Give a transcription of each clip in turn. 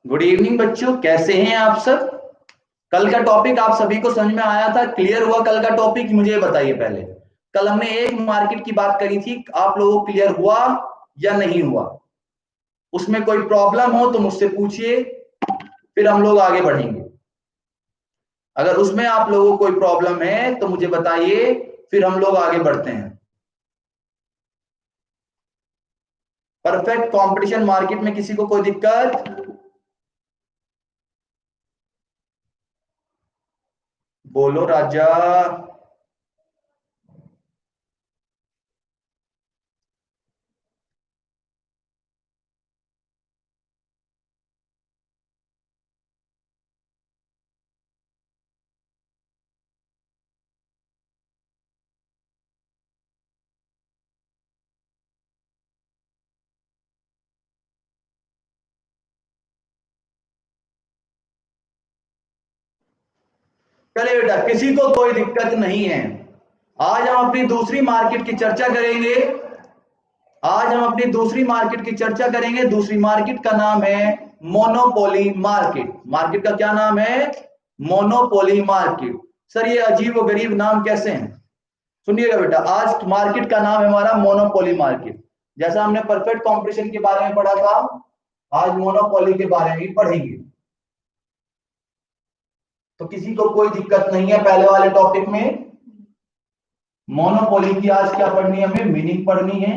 Good evening बच्चों, कैसे हैं आप सब। कल का टॉपिक आप सभी को समझ में आया था? क्लियर हुआ कल का टॉपिक? मुझे बताइए पहले। कल हमने एक मार्केट की बात करी थी, आप लोगों को क्लियर हुआ या नहीं हुआ? उसमें कोई प्रॉब्लम हो तो मुझसे पूछिए, फिर हम लोग आगे बढ़ेंगे। अगर उसमें आप लोगों को कोई प्रॉब्लम है तो मुझे बताइए, फिर हम लोग आगे बढ़ते हैं। परफेक्ट कंपटीशन मार्केट में किसी को कोई दिक्कत? बोलो राजा। चलिए बेटा, किसी को कोई दिक्कत नहीं है। आज हम अपनी दूसरी मार्केट की चर्चा करेंगे। आज हम अपनी दूसरी मार्केट की चर्चा करेंगे। दूसरी मार्केट का नाम है मोनोपोली मार्केट। मार्केट का क्या नाम है? Monopoly market. सर ये अजीब व गरीब नाम कैसे हैं? सुनिएगा बेटा, आज मार्केट का नाम है हमारा मोनोपोली मार्केट। जैसा हमने परफेक्ट कंपटीशन के बारे में पढ़ा था, आज मोनोपोली के बारे में भी पढ़ेंगे। तो किसी को कोई दिक्कत नहीं है पहले वाले टॉपिक में। मोनोपोली की आज क्या पढ़नी है? हमें मीनिंग पढ़नी है,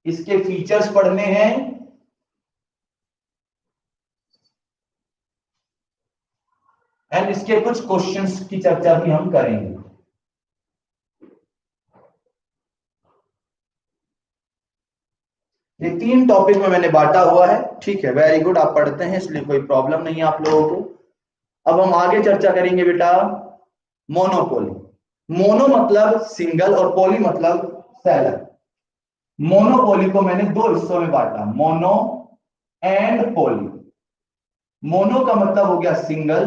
इसके फीचर्स पढ़ने हैं, एंड इसके कुछ क्वेश्चंस की चर्चा भी हम करेंगे। ये 3 टॉपिक में मैंने बांटा हुआ है। ठीक है, वेरी गुड, आप पढ़ते हैं इसलिए कोई प्रॉब्लम नहीं है आप लोगों को। अब हम आगे चर्चा करेंगे बेटा। मोनोपोली। मोनो मतलब सिंगल और पोली मतलब सेलर। मोनोपोली को मैंने 2 हिस्सों में बांटा, मोनो एंड पोली। मोनो का मतलब हो गया सिंगल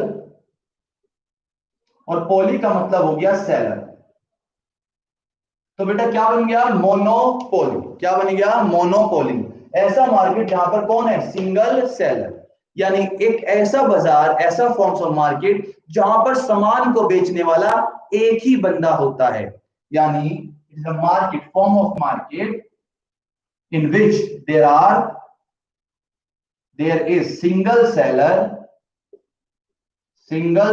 और पोली का मतलब हो गया सेलर। तो बेटा क्या बन गया? मोनोपोली। क्या बन गया? मोनोपोली। ऐसा मार्केट जहां पर कौन है? Single seller. यानी एक ऐसा बाजार, ऐसा फॉर्म्स ऑफ मार्केट जहां पर सामान को बेचने वाला एक ही बंदा होता है। यानी it is a market, form of market in which there is single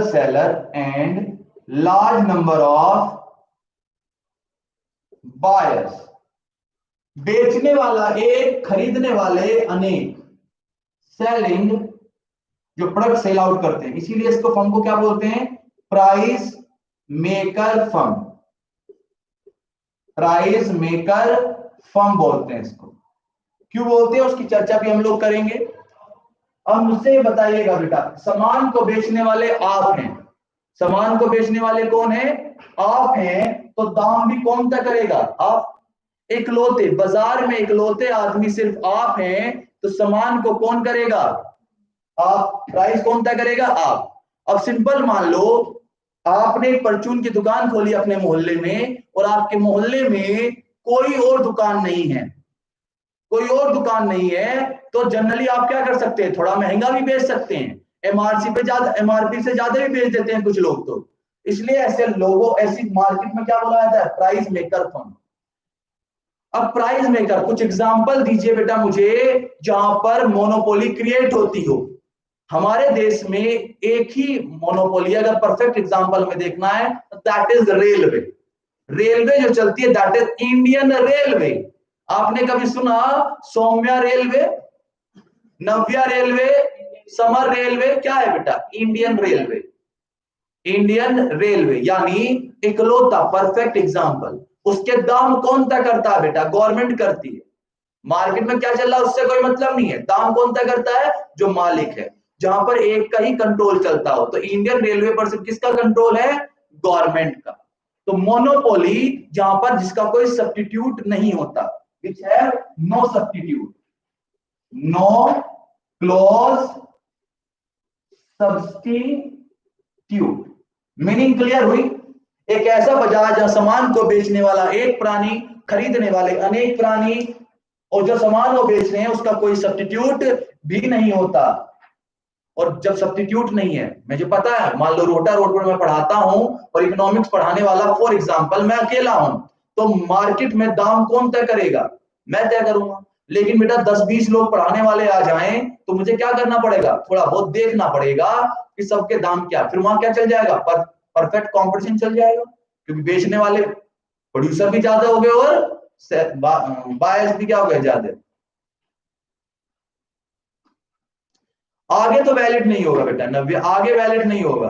seller and large number of buyers। बेचने वाला एक, खरीदने वाले अनेक। सेलिंग, जो प्रोडक्ट सेल आउट करते हैं, इसीलिए इसको फर्म को क्या बोलते हैं? Price maker firm. Price maker firm बोलते हैं इसको। क्यों बोलते हैं उसकी चर्चा भी हम लोग करेंगे। अब मुझसे बताइएगा बेटा, सामान को बेचने वाले आप हैं। सामान को बेचने वाले कौन है? आप हैं। तो दाम भी कौन तय करेगा? आप। इकलौते बाजार में, इकलौते आदमी सिर्फ आप हैं, तो सामान को कौन करेगा? आप। प्राइस कौन तय करेगा? आप। अब सिंपल मान लो, आपने एक परचून की दुकान खोली अपने मोहल्ले में, और आपके मोहल्ले में कोई और दुकान नहीं है, कोई और दुकान नहीं है, तो जनरली आप क्या कर सकते हैं? थोड़ा महंगा भी बेच सकते हैं। एमआरपी से ज्यादा भी बेच देते हैं कुछ लोग तो। इसलिए ऐसे लोगों, ऐसी मार्केट में क्या बोला जाता है? Price maker firm. अब प्राइस मेकर, कुछ एग्जांपल दीजिए बेटा मुझे जहां पर मोनोपोली क्रिएट होती हो। हमारे देश में एक ही मोनोपोली, अगर परफेक्ट एग्जांपल में देखना है, दैट इज रेलवे। रेलवे जो चलती है, दैट इज इंडियन रेलवे। आपने कभी सुना सौम्या रेलवे, नव्या रेलवे, समर रेलवे? क्या है बेटा? Indian railway. इंडियन रेलवे यानी इकलौता परफेक्ट एग्जांपल। उसके दाम कौन तय करता है बेटा? गवर्नमेंट करती है। मार्केट में क्या चल रहा है उससे कोई मतलब नहीं है। दाम कौन तय करता है? जो मालिक है। जहां पर एक का ही कंट्रोल चलता हो, तो इंडियन रेलवे पर सिर्फ किसका कंट्रोल है? गवर्नमेंट का। तो मोनोपोली जहां पर जिसका कोई सब्स्टिट्यूट नहीं होता, विच है no substitute, no close substitute. Meaning clear हुई? एक ऐसा बाजार जहां सामान को बेचने वाला एक प्राणी, खरीदने वाले अनेक प्राणी, और जो सामान वो बेच रहे हैं उसका कोई सब्स्टिट्यूट भी नहीं होता। और जब सब्स्टिट्यूट नहीं है, मुझे पता है, मान लो रोटा रोड पर मैं पढ़ाता हूं और इकोनॉमिक्स पढ़ाने वाला फॉर एग्जांपल मैं अकेला हूं, तो मार्केट में दाम कौन तय करेगा? मैं तय करूंगा। लेकिन बेटा 10-20 लोग पढ़ाने वाले आ जाएं तो मुझे क्या करना पड़ेगा? थोड़ा बहुत देखना पड़ेगा कि सबके दाम क्या, फिर वहां क्या चल जाएगा? परफेक्ट कॉम्पिटिशन चल जाएगा, क्योंकि बेचने वाले प्रोड्यूसर भी ज्यादा हो गए और बायर्स भी क्या हो गए? ज्यादा। आगे तो वैलिड नहीं होगा बेटा, नव्य आगे वैलिड नहीं होगा।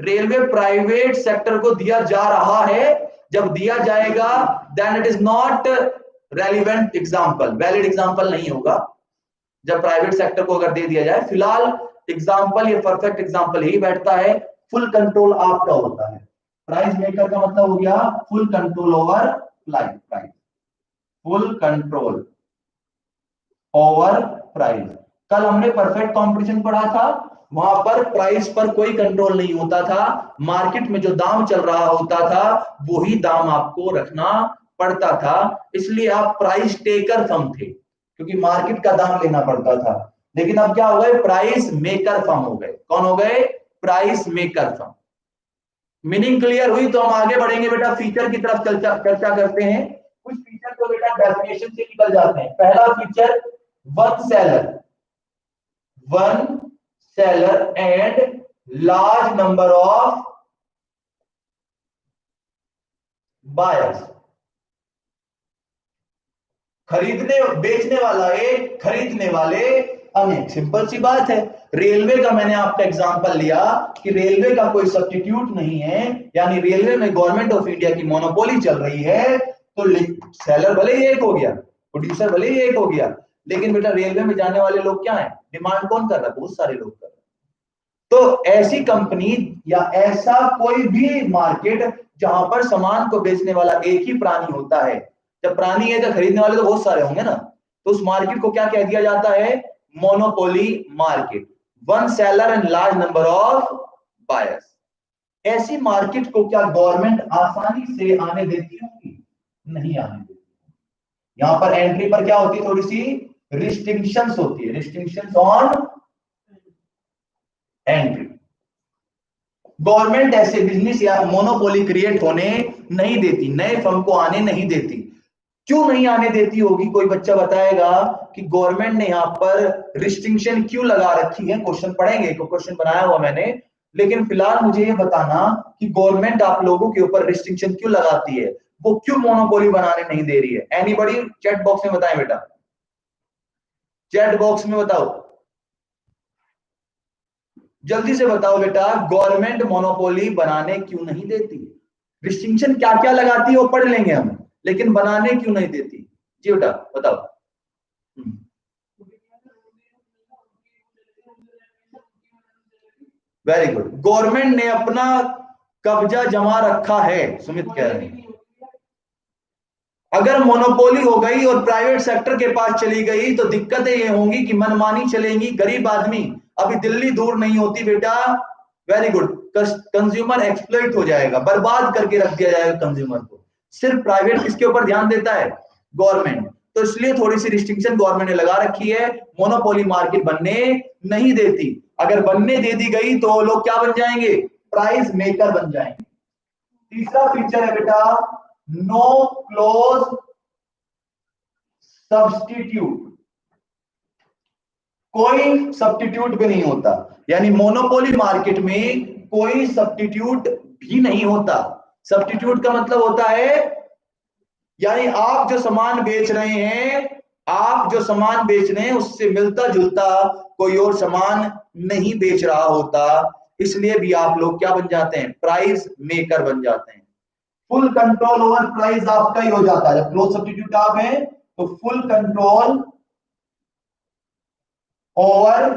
रेलवे प्राइवेट सेक्टर को दिया जा रहा है, जब दिया जाएगा then it is not relevant example, valid example नहीं होगा जब प्राइवेट सेक्टर को अगर दे दिया जाए। फिलहाल एग्जांपल ये परफेक्ट एग्जांपल ही बैठता है, फुल कंट्रोल आपका होता है। प्राइस मेकर का मतलब हो गया full control over price, full control over price. कल हमने परफेक्ट कंपटीशन पढ़ा था, वहां पर प्राइस पर कोई कंट्रोल नहीं होता था, मार्केट में जो दाम चल रहा होता था वही दाम आपको रखना पड़ता था, इसलिए आप प्राइस टेकर फर्म थे, क्योंकि मार्केट का दाम लेना पड़ता था। लेकिन अब क्या हो गए? प्राइस मेकर फर्म हो गए। कौन हो गए? Price maker firm. Meaning clear हुई? तो हम आगे बढ़ेंगे बेटा, फीचर की तरफ चर्चा करते हैं। कुछ फीचर तो बेटा डेफिनेशन से निकल जाते हैं। पहला feature, one seller and large number of buyers. खरीदने बेचने वाला एक, खरीदने वाले अनेक। सिंपल सी बात है। रेलवे का मैंने आपका एग्जांपल लिया कि रेलवे का कोई सब्स्टिट्यूट नहीं है, यानी रेलवे में गवर्नमेंट ऑफ इंडिया की मोनोपोली चल रही है, तो सेलर भले ही एक हो गया, प्रोड्यूसर भले ही एक हो गया, लेकिन बेटा रेलवे में जाने वाले लोग क्या है? डिमांड कौन कर रहा है? बहुत सारे लोग कर रहे हैं। तो ऐसी कंपनी या ऐसा कोई भी मार्केट जहां पर सामान को बेचने वाला एक ही प्राणी होता है, जब प्राणी है तो खरीदने वाले तो बहुत सारे होंगे ना, तो उस मार्केट को क्या कह दिया जाता है? Monopoly market. One seller and large number of buyers. ऐसी मार्केट को क्या गवर्नमेंट आसानी से आने देती होगी? नहीं आने देती। यहां पर एंट्री पर क्या होती है? थोड़ी सी रिस्ट्रिक्शंस होती है, रिस्ट्रिक्शंस ऑन एंट्री। गवर्नमेंट ऐसे बिजनेस या मोनोपोली क्रिएट होने नहीं देती, नए फर्म को आने नहीं देती। क्यों नहीं आने देती होगी? कोई बच्चा बताएगा कि गवर्नमेंट ने यहाँ पर रिस्ट्रिक्शन क्यों लगा रखी है? क्वेश्चन पढ़ेंगे, क्वेश्चन बनाया हुआ मैंने, लेकिन फिलहाल मुझे ये बताना कि गवर्नमेंट आप लोगों के ऊपर रिस्ट्रिक्शन क्यों लगाती है, वो क्यों मोनोपोली बनाने नहीं दे रही है? एनीबॉडी चैट बॉक्स में बताएं बेटा, चैट बॉक्स में बताओ, जल्दी से बताओ बेटा, गवर्नमेंट मोनोपोली बनाने क्यों नहीं देती? रिस्ट्रिक्शन क्या क्या लगाती है वो पढ़ लेंगे हम, लेकिन बनाने क्यों नहीं देती? जी बेटा बताओ। Very good. गवर्नमेंट ने अपना कब्जा जमा रखा है, सुमित कह रहे हैं। अगर मोनोपोली हो गई और प्राइवेट सेक्टर के पास चली गई तो दिक्कतें ये होंगी कि मनमानी चलेंगी। गरीब आदमी, अभी दिल्ली दूर नहीं होती बेटा, वेरी गुड, कंज्यूमर एक्सप्लॉइट हो जाएगा, बर्बाद करके रख दिया जाएगा कंज्यूमर को। सिर्फ प्राइवेट किसके ऊपर ध्यान देता है? गवर्नमेंट। तो इसलिए थोड़ी सी रिस्ट्रिक्शन गवर्नमेंट ने लगा रखी है, मोनोपोली मार्केट बनने नहीं देती। अगर बनने दे दी गई तो लोग क्या बन जाएंगे? प्राइस मेकर बन जाएंगे। तीसरा फीचर है बेटा, नो क्लोज सब्स्टिट्यूट। कोई सब्स्टिट्यूट भी नहीं होता, यानी मोनोपोली मार्केट में कोई सब्स्टिट्यूट भी नहीं होता। सब्स्टिट्यूट का मतलब होता है, यानी आप जो सामान बेच रहे हैं, आप जो सामान बेच रहे हैं उससे मिलता जुलता कोई और सामान नहीं बेच रहा होता, इसलिए भी आप लोग क्या बन जाते हैं? प्राइस मेकर बन जाते हैं। फुल कंट्रोल ओवर प्राइस आपका ही हो जाता है जब क्लोज सब्स्टिट्यूट आप हैं, तो full control over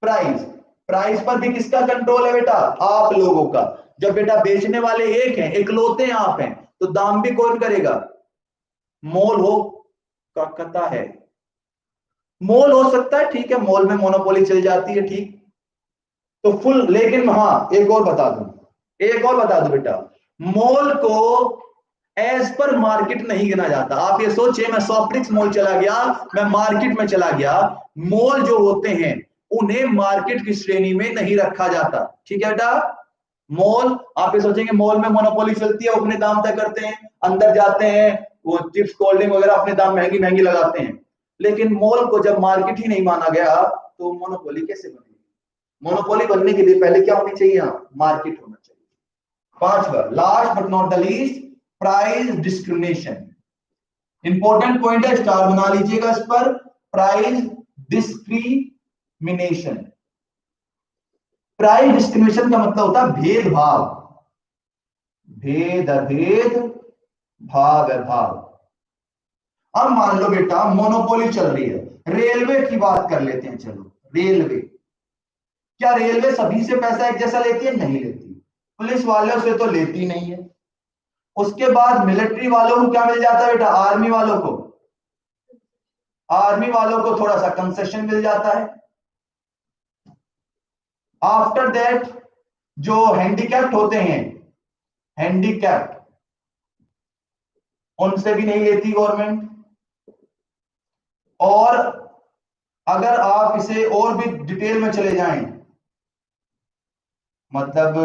price. Price पर भी किसका कंट्रोल है बेटा? आप लोगों का। जब बेटा बेचने वाले एक हैं, इकलौते आप हैं, तो दाम भी कौन करेगा? मॉल हो का कहता है, मॉल हो सकता है, ठीक है, मॉल में मोनोपोली चल जाती है, ठीक, तो फुल। लेकिन हाँ एक और बता दूं, एक और बता दूं बेटा, मॉल को एज पर मार्केट नहीं गिना जाता। आप ये सोचिए, मैं सॉफ्टिक्स मॉल चला गया, मैं मार्केट में चला गया, मॉल जो होते हैं उन्हें मार्केट की श्रेणी में नहीं रखा जाता। ठीक है बेटा, मॉल आप ये सोचेंगे मॉल में मोनोपोली चलती है, वो अपने दाम तय करते हैं, अंदर जाते हैं वो चिप्स कोल्ड ड्रिंक वगैरह अपने दाम महंगी महंगी लगाते हैं। लेकिन मॉल को जब मार्केट ही नहीं माना गया तो मोनोपोली कैसे बनेगी? मोनोपोली बनने के लिए पहले क्या होनी चाहिए? मार्केट होना चाहिए। पांचवा, last but not the least, price discrimination. Important point है, स्टार बना लीजिएगा इस पर। प्राइस डिस्क्रिमिनेशन, प्राइस डिस्क्रिमिनेशन का मतलब होता है भेदभाव, भेद भेद भाव भाव। अब मान लो बेटा मोनोपोली चल रही है, रेलवे की बात कर लेते हैं। चलो रेलवे, क्या रेलवे सभी से पैसा एक जैसा लेती है? नहीं लेती। पुलिस वालों से तो लेती नहीं है। उसके बाद मिलिट्री वालों को क्या मिल जाता है बेटा? आर्मी वालों को थोड़ा सा कंसेशन मिल जाता है। आफ्टर दैट जो हैंडीकैप्ड होते हैं, हैंडीकैप्ड, उनसे भी नहीं लेती गवर्नमेंट। और अगर आप इसे और भी डिटेल में चले जाएं, मतलब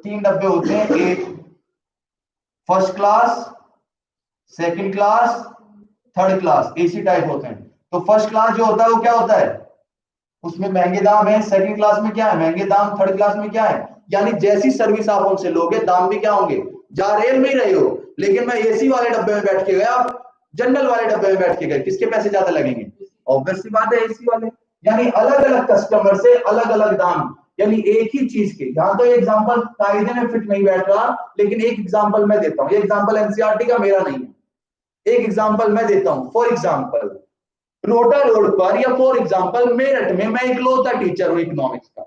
3 डब्बे होते हैं, एक first class, second class, third class, AC type होते हैं। तो फर्स्ट क्लास जो होता है वो क्या होता है? उसमें महंगे दाम है। सेकंड क्लास में क्या है? महंगे दाम। थर्ड क्लास में क्या है? यानी जैसी सर्विस आप उनसे लोगे दाम भी क्या होंगे? जा रेल में ही रहे हो, लेकिन मैं एसी वाले डब्बे में बैठ के गया, आप जनरल वाले डब्बे में बैठ के गए, किसके पैसे ज्यादा लगेंगे? ऑब्वियस सी बात है, एसी वाले। यानी अलग अलग कस्टमर से अलग अलग दाम, यानी एक ही चीज के। यहां तो एग्जांपल कायदे में फिट नहीं बैठ रहा, लेकिन एक एग्जांपल मैं देता हूं। ये एग्जांपल एनसीईआरटी का मेरा नहीं है, एक एग्जांपल मैं देता हूं। फॉर एग्जांपल रोटा रोड पर, या फॉर एग्जांपल मेरठ में, मैं इकलौता टीचर हूं इकोनॉमिक्स का,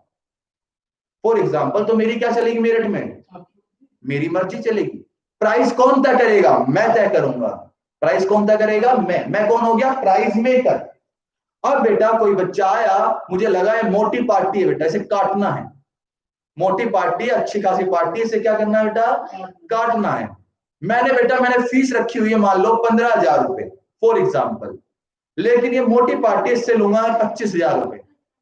फॉर एग्जांपल, तो मेरी क्या चलेगी मेरठ में? मेरी मर्जी चलेगी। प्राइस कौन तय करेगा? मैं तय करूंगा। प्राइस कौन तय करेगा? मैं कौन हो गया? Price maker. अब बेटा कोई बच्चा आया, मुझे लगा है मोटी पार्टी है बेटा, इसे काटना है, मोटी पार्टी, अच्छी खासी पार्टी, इसे क्या करना है बेटा? काटना है। मैंने फीस रखी हुई है मान लो 15,000 रुपए फॉर एग्जाम्पल, लेकिन ये मोटी पार्टी, इससे लूंगा 25,000 रुपए।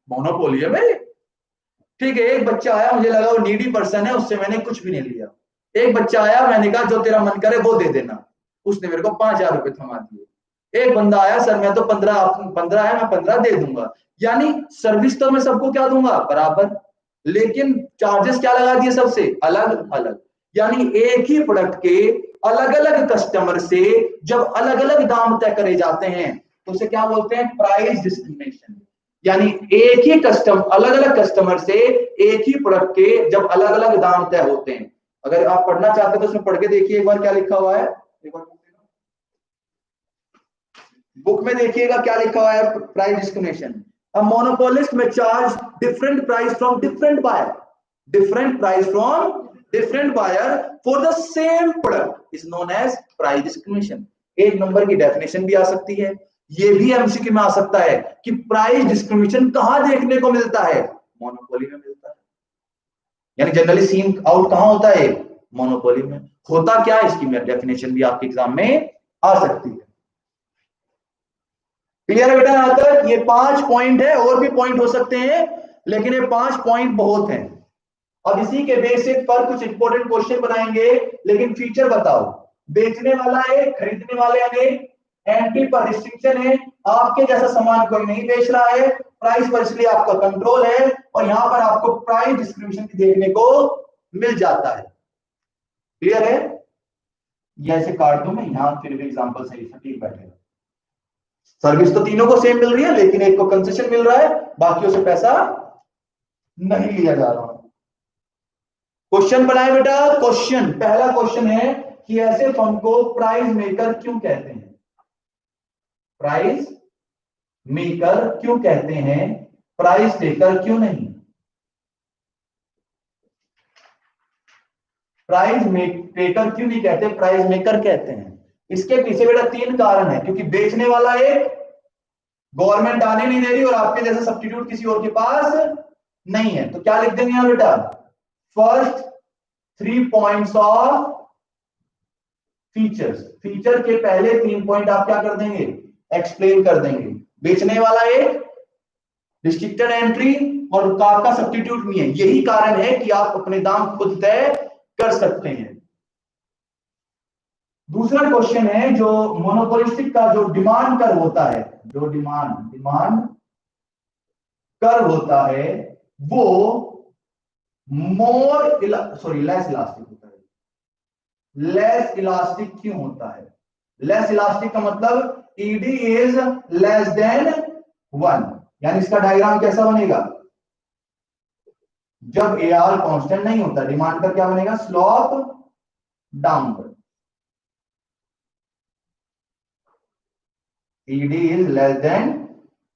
मोनोपोली है मेरी। ठीक है, एक बच्चा आया, मुझे लगा वो नीडी पर्सन है, उससे मैंने कुछ भी नहीं लिया। एक बच्चा आया, मैंने कहा जो तेरा मन करे वो दे देना, उसने मेरे को 5,000 रुपए थमा दिए। एक बंदा आया, सर मैं तो 15 है, मैं 15 दे दूंगा। यानी सर्विस तो मैं सबको क्या दूंगा? बराबर, लेकिन चार्जेस क्या लगा दिए? सबसे अलग अलग। यानी एक ही प्रोडक्ट के अलग अलग कस्टमर से जब अलग अलग दाम तय करे जाते हैं तो उसे क्या बोलते हैं? Price discrimination. यानी एक ही अलग अलग कस्टमर से एक ही प्रोडक्ट के जब अलग अलग दाम तय होते हैं। अगर आप पढ़ना चाहते हैं तो उसमें पढ़ के देखिए एक बार क्या लिखा हुआ है, एक बार बुक में देखिएगा क्या लिखा हुआ है। Price discrimination, a monopolist may charge different price from different buyer, different price from different buyer for the same product is known as price discrimination. एक नंबर की डेफिनेशन भी आ सकती है। ये भी एमसीक्यू में आ सकता है कि प्राइस डिस्क्रिमिनेशन कहां देखने को मिलता है? मोनोपोली में मिलता है। यानी जनरली सीन आउट कहां होता है? मोनोपोली में। होता क्या है, इसकी डेफिनेशन भी आपके एग्जाम में आ सकती है। क्लियर है बेटा? यहां तक ये 5 पॉइंट है, और भी पॉइंट हो सकते हैं, लेकिन ये 5 पॉइंट बहुत हैं। अब इसी के बेसिक पर कुछ इंपॉर्टेंट क्वेश्चन बनाएंगे, लेकिन फीचर बताओ। बेचने वाला है, खरीदने वाले अनेक, एंट्री पर रिस्ट्रिक्शन है, आपके जैसा सामान कोई नहीं बेच रहा है, प्राइस पर इसलिए आपका कंट्रोल है, और यहां पर आपको प्राइस डिस्क्रिमिनेशन भी देखने को मिल जाता है। क्लियर है? ये ऐसे काट दूं मैं यहां, फिर भी एग्जांपल सही सटीक बैठेगा। सर्विस तो तीनों को सेम मिल रही है, लेकिन एक को कंसेशन मिल रहा है, बाकियों से पैसा नहीं लिया जा रहा। क्वेश्चन बनाए बेटा। क्वेश्चन, पहला क्वेश्चन है कि ऐसे फर्म को प्राइस मेकर क्यों कहते हैं? प्राइस मेकर क्यों कहते हैं, प्राइस टेकर क्यों नहीं? प्राइस टेकर क्यों नहीं कहते, प्राइस मेकर कहते हैं? इसके पीछे बेटा 3 कारण है। क्योंकि बेचने वाला एक, गवर्नमेंट आने नहीं दे रही, और आपके जैसे सब्स्टिट्यूट किसी और के पास नहीं है। तो क्या लिख देंगे यहां बेटा? First 3 points of features, feature के पहले 3 पॉइंट आप क्या कर देंगे, एक्सप्लेन कर देंगे। बेचने वाला एक, रिस्ट्रिक्टेड एंट्री और का सब्स्टिट्यूट नहीं है। यही कारण है कि आप अपने दाम खुद तय कर सकते हैं। दूसरा क्वेश्चन है जो मोनोपोलिस्टिक का जो डिमांड कर होता है, जो डिमांड कर होता है वो लेस इलास्टिक होता है। लेस इलास्टिक क्यों होता है? लेस इलास्टिक का मतलब ईडी इज लेस देन 1, यानी इसका डायग्राम कैसा बनेगा? जब ए आर कॉन्स्टेंट नहीं होता, डिमांड का क्या बनेगा? Slope downward. ED is less than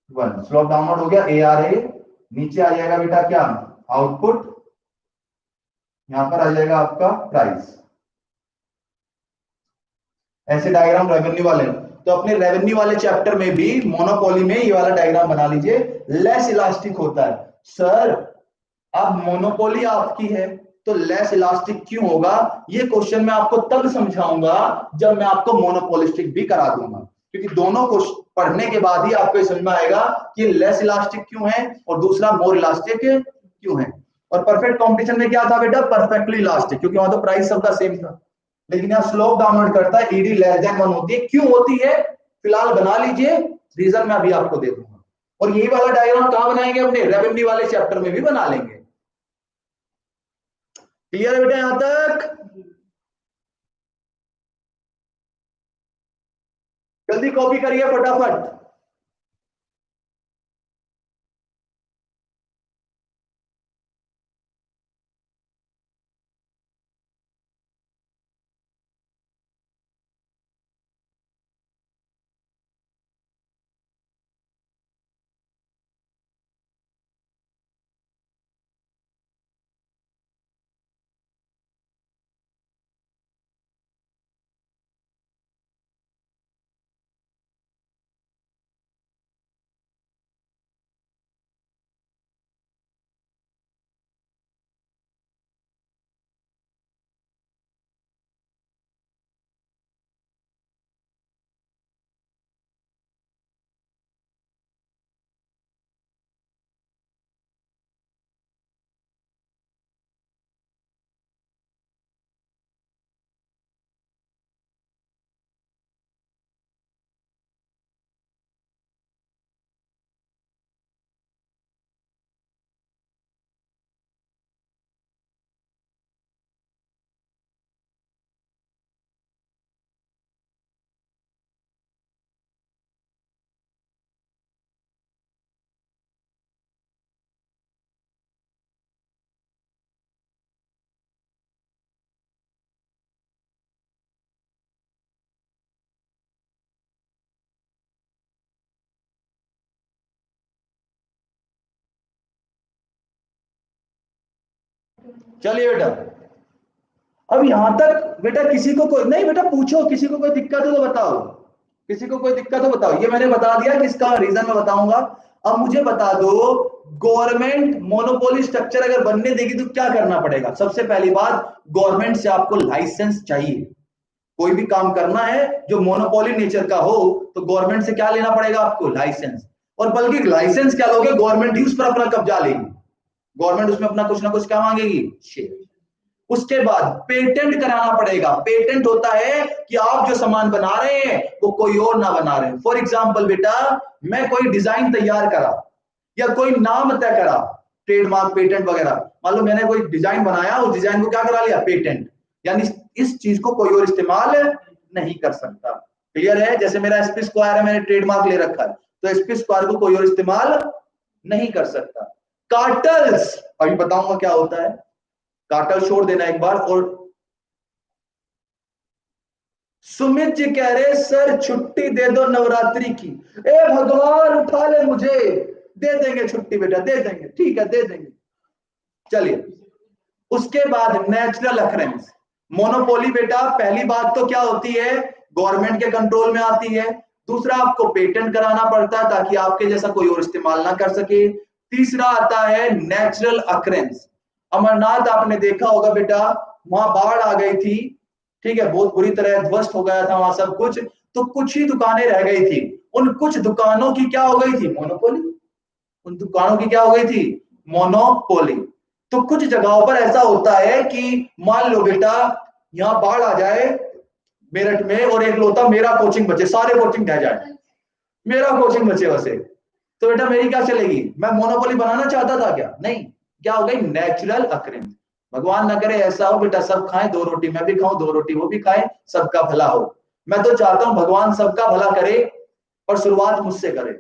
1, slope downward हो गया, ए आर ए। नीचे आ जाएगा बेटा क्या? आउटपुट। यहां पर आ जाएगा आपका प्राइस। ऐसे डायग्राम रेवेन्यू वाले, तो अपने रेवेन्यू वाले चैप्टर में भी मोनोपोली में ये वाला डायग्राम बना लीजिए, लेस इलास्टिक होता है। सर अब मोनोपोली आपकी है तो लेस इलास्टिक क्यों होगा? ये क्वेश्चन मैं आपको तब समझाऊंगा जब मैं आपको मोनोपोलिस्टिक भी करा दूंगा, क्योंकि दोनों को पढ़ने के बाद ही आपको समझ में आएगा कि लेस इलास्टिक क्यों है और दूसरा मोर इलास्टिक क्यों है। और परफेक्ट कॉम्पिटिशन में क्या था बेटा? परफेक्टली इलास्टिक, क्योंकि वहां तो प्राइस सबका सेम था। लेकिन यहाँ स्लोप डाउनवर्ड करता है, ईडी लेस देन 1 होती है। क्यों होती है फिलहाल बना लीजिए, रीजन मैं अभी आपको दे दूंगा। और यही वाला डायग्राम कहां बनाएंगे? अपने रेवेन्यू वाले चैप्टर में भी बना लेंगे। क्लियर है बेटा यहां तक? जल्दी कॉपी करिए फटाफट। चलिए बेटा, अब यहां तक बेटा किसी को कोई नहीं, बेटा पूछो, किसी को कोई दिक्कत हो तो बताओ, किसी को कोई दिक्कत हो बताओ। ये मैंने बता दिया कि इसका रीजन मैं बताऊंगा। अब मुझे बता दो, गवर्नमेंट मोनोपोली स्ट्रक्चर अगर बनने देगी तो क्या करना पड़ेगा? सबसे पहली बात, गवर्नमेंट से आपको लाइसेंस चाहिए। कोई भी काम करना है जो मोनोपोली नेचर का हो तो गवर्नमेंट से क्या लेना पड़ेगा आपको? लाइसेंस। और बल्कि लाइसेंस क्या लोगे? गवर्नमेंट ही उस पर अपना कब्जा लेगी, गवर्नमेंट उसमें अपना कुछ ना कुछ क्या मांगेगी? शेयर। उसके बाद पेटेंट कराना पड़ेगा। पेटेंट होता है कि आप जो सामान बना रहे हैं वो कोई और ना बना रहे। फॉर एग्जांपल बेटा, मैं कोई डिजाइन तैयार करा या कोई नाम तय करा, ट्रेडमार्क, पेटेंट वगैरह, मान लो मैंने कोई डिजाइन बनाया, उस डिजाइन को क्या करा लिया? पेटेंट। यानी इस चीज को कोई और इस्तेमाल नहीं कर सकता। क्लियर है? जैसे मेरा एसपी स्क्वायर है, मैंने ट्रेडमार्क ले रखा है, तो एसपी स्क्वायर को कोई और इस्तेमाल नहीं कर सकता। कार्टल्स अभी बताऊंगा क्या होता है। कार्टल छोड़ देना एक बार। और सुमित जी कह रहे सर छुट्टी दे दो नवरात्रि की। ए भगवान उठा ले मुझे, दे देंगे छुट्टी बेटा, दे देंगे, ठीक है दे देंगे। चलिए, उसके बाद नेचुरल अकरेंस। मोनोपोली बेटा पहली बात तो क्या होती है? गवर्नमेंट के कंट्रोल में आती है। दूसरा, आपको पेटेंट कराना पड़ता है ताकि आपके जैसा कोई और इस्तेमाल ना कर सके। तीसरा आता है नेचुरल अकरेंस। अमरनाथ आपने देखा होगा बेटा, वहां बाढ़ आ गई थी, ठीक है, बहुत बुरी तरह ध्वस्त हो गया था वहां सब कुछ, तो कुछ ही दुकानें रह गई थी। उन कुछ दुकानों की क्या हो गई थी? मोनोपोली। उन दुकानों की क्या हो गई थी? मोनोपोली। तो कुछ जगहों पर ऐसा होता है कि मान लो बेटा यहाँ बाढ़ आ जाए मेरठ में और एक लोता मेरा कोचिंग बचे, सारे कोचिंग ढह जाए, मेरा कोचिंग बचे वैसे, तो बेटा मेरी क्या चलेगी? मैं मोनोपोली बनाना चाहता था क्या? नहीं। क्या हो गई? Natural occurrence. भगवान ना करे ऐसा हो बेटा, सब खाएं दो रोटी, मैं भी खाऊं दो रोटी, वो भी खाएं, सबका भला हो। मैं तो चाहता हूं भगवान सबका भला करे और शुरुआत मुझसे करे।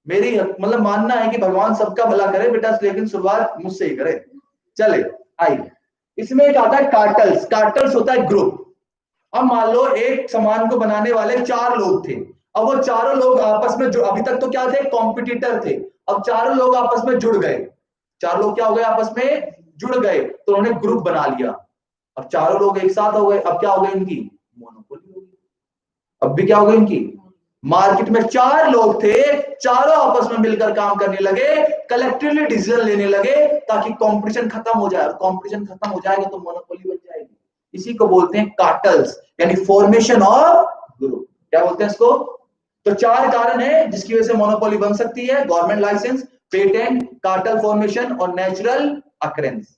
मेरी मतलब मानना है कि भगवान सबका भला करे बेटा, लेकिन शुरुआत मुझसे ही करे। चले आइए, इसमें एक आता है कार्टल्स। कार्टल्स होता है ग्रुप। अब मान लो एक सामान को बनाने वाले 4 लोग थे। अब वो चारों लोग आपस में जो अभी तक तो क्या थे? कॉम्पिटिटर थे। अब चारों लोग आपस में जुड़ गए। 4 लोग क्या हो गए? आपस में जुड़ गए, तो उन्होंने ग्रुप बना लिया। अब चारों लोग एक साथ हो गए। अब क्या हो गई इनकी? मोनोपोली हो गई। अब भी क्या हो गई इनकी? मार्केट में 4 लोग थे, चारों आपस में मिलकर काम करने लगे, कलेक्टिवली डिसीजन लेने लगे, ताकि कंपटीशन खत्म हो जाए। कंपटीशन खत्म हो जाएगा तो मोनोपोली बन जाएगी। इसी को बोलते हैं कार्टल्स, यानी फॉर्मेशन ऑफ ग्रुप। क्या बोलते हैं इसको? तो 4 कारण है जिसकी वजह से मोनोपोली बन सकती है: government licence, patent, cartel formation और नेचुरल अकरेंस।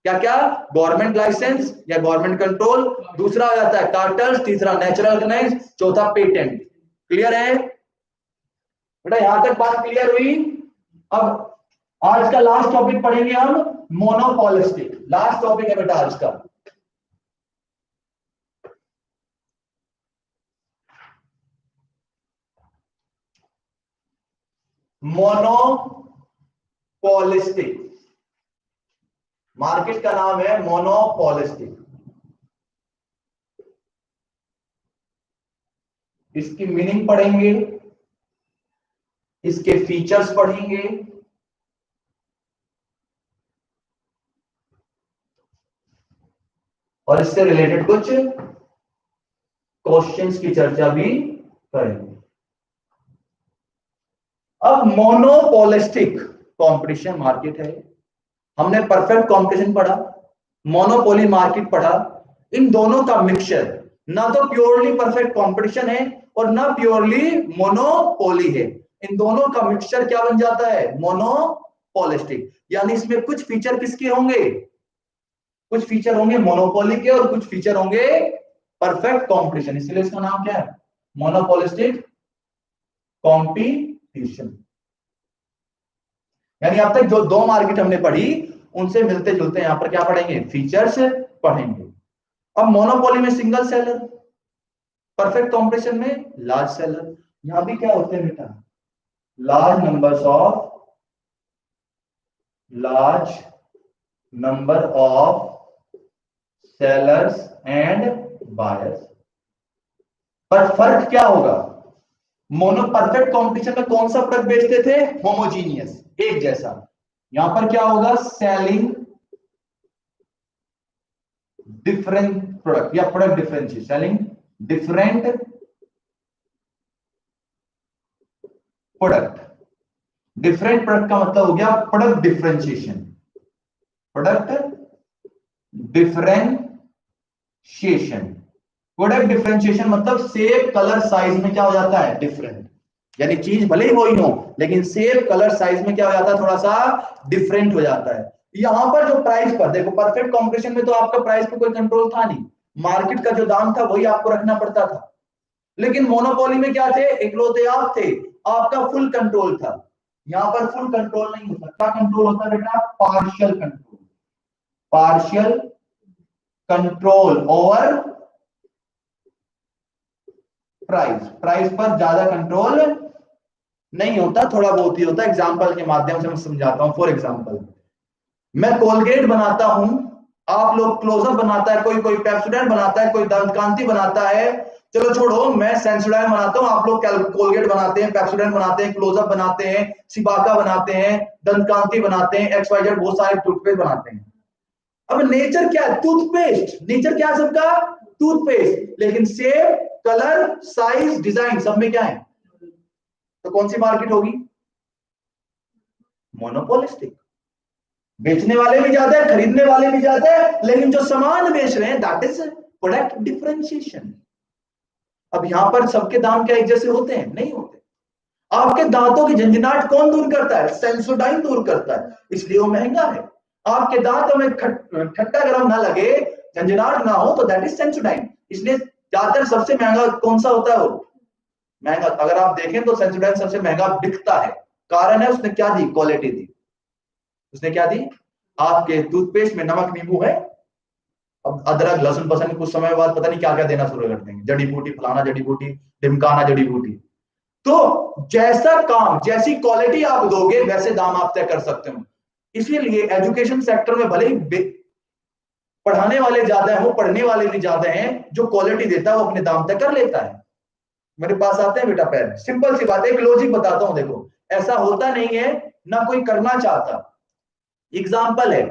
क्या क्या? गवर्नमेंट लाइसेंस या गवर्नमेंट कंट्रोल, दूसरा हो जाता है कार्टल्स, तीसरा नेचुरल अकरेंस, चौथा पेटेंट। क्लियर है बेटा? यहां तक बात क्लियर हुई? अब आज का लास्ट टॉपिक पढ़ेंगे हम, मोनोपोलिस्टिक। लास्ट टॉपिक है बेटा आज का। मोनोपोलिस्टिक, मार्केट का नाम है मोनोपोलिस्टिक। इसकी मीनिंग पढ़ेंगे, इसके फीचर्स पढ़ेंगे, और इससे रिलेटेड कुछ क्वेश्चंस की चर्चा भी करेंगे। अब मोनोपोलिस्टिक कंपटीशन मार्केट है। हमने परफेक्ट कंपटीशन पढ़ा, मोनोपोली मार्केट पढ़ा। इन दोनों का मिक्सचर, ना तो प्योरली परफेक्ट कंपटीशन है और ना प्योरली मोनोपोली है। इन दोनों का मिक्सचर क्या बन जाता है? मोनोपोलिस्टिक। यानी इसमें कुछ फीचर किसके होंगे? कुछ फीचर होंगे मोनोपोली के और कुछ फीचर होंगे परफेक्ट कंपटीशन। इसलिए इसका नाम क्या है? Monopolistic competition. यानी अब तक जो 2 मार्केट हमने पढ़ी उनसे मिलते जुलते यहां पर क्या पढ़ेंगे? फीचर्स पढ़ेंगे। अब मोनोपोली में सिंगल सेलर, परफेक्ट कंपटीशन में लार्ज सेलर। यहां भी क्या होते हैं बेटा? Large number of sellers and buyers. पर फर्क क्या होगा? मोनो परफेक्ट कंपटीशन में कौन सा प्रोडक्ट बेचते थे? होमोजीनियस, एक जैसा। यहां पर क्या होगा? सेलिंग डिफरेंट प्रोडक्ट या product differentiation, selling different product. Different product का मतलब हो गया product differentiation. Product differentiation, product differentiation मतलब शेप कलर साइज में क्या हो जाता है? डिफरेंट। यानी चीज भले ही वही हो लेकिन शेप कलर साइज में क्या हो जाता है? थोड़ा सा डिफरेंट हो जाता है। यहां पर जो प्राइस पर देखो, परफेक्ट कंपटीशन में तो आपका प्राइस पे कोई कंट्रोल था नहीं, मार्केट का जो दाम था वही आपको रखना पड़ता था। लेकिन मोनोपोली में क्या थे? इकलौते आप थे, आपका फुल कंट्रोल था। यहां पर फुल कंट्रोल नहीं होता। क्या कंट्रोल होता है बेटा? Partial control. Partial control over price. Price पर ज्यादा कंट्रोल नहीं होता, थोड़ा बहुत ही होता है। एग्जांपल के माध्यम से मैं समझाता हूं। फॉर एग्जांपल, मैं कोलगेट बनाता हूं, आप लोग क्लोजअप बनाता है, कोई कोई पेप्सोडेंट बनाता है, कोई दंत कांति बनाता है। चलो छोड़ो, मैं सेंसोडाइन बनाता हूं, आप लोग कोलगेट बनाते हैं, पेप्सोडेंट बनाते हैं, क्लोजअप बनाते हैं, सिबाका बनाते हैं, दंत कांति बनाते हैं, XYZ बहुत सारे टूथपेस्ट बनाते हैं। अब नेचर क्या है? टूथपेस्ट। नेचर क्या है सबका? टूथपेस्ट। लेकिन शेप कलर साइज डिजाइन सब में क्या है? तो कौन सी मार्केट होगी? मोनोपोलिस्टिक। बेचने वाले भी ज्यादा है, खरीदने वाले भी ज्यादा है, लेकिन जो सामान बेच रहे हैं दैट इज प्रोडक्ट डिफरेंशिएशन। अब यहां पर सबके दाम क्या एक जैसे होते हैं? नहीं होते। आपके दांतों की झंझनाहट कौन दूर करता है? सेंसोडाइन दूर करता है, इसलिए वो महंगा है। आपके दांतों में खट्टा गरम ना लगे, झंझनाहट ना हो, तो दैट इज सेंसोडाइन। इसलिए ज्यादातर सबसे महंगा कौन सा होता है? वो महंगा, अगर आप देखें तो सेंसोडाइन सबसे महंगा बिकता है। कारण है उसने क्या दी? क्वालिटी दी। उसने क्या दी? आपके टूथपेस्ट में नमक नींबू है, अब अदरक लहसुन पसंद, कुछ समय बाद पता नहीं क्या क्या देना शुरू कर देंगे, जड़ी बूटी, फलाना जड़ी बूटी, ढिमकाना जड़ी बूटी। तो जैसा काम, जैसी क्वालिटी आप दोगे, वैसे दाम आप तय कर सकते हो। इसीलिए एजुकेशन सेक्टर में भले ही पढ़ाने वाले ज्यादा हैं, वो पढ़ने वाले भी ज्यादा हैं, जो क्वालिटी देता है वो अपने दाम तय कर लेता है। मेरे पास आते हैं बेटा पेरेंट्स, सिंपल सी बात है, एक लॉजिक बताता हूं, देखो ऐसा होता नहीं है, ना कोई करना चाहता। एग्जाम्पल है,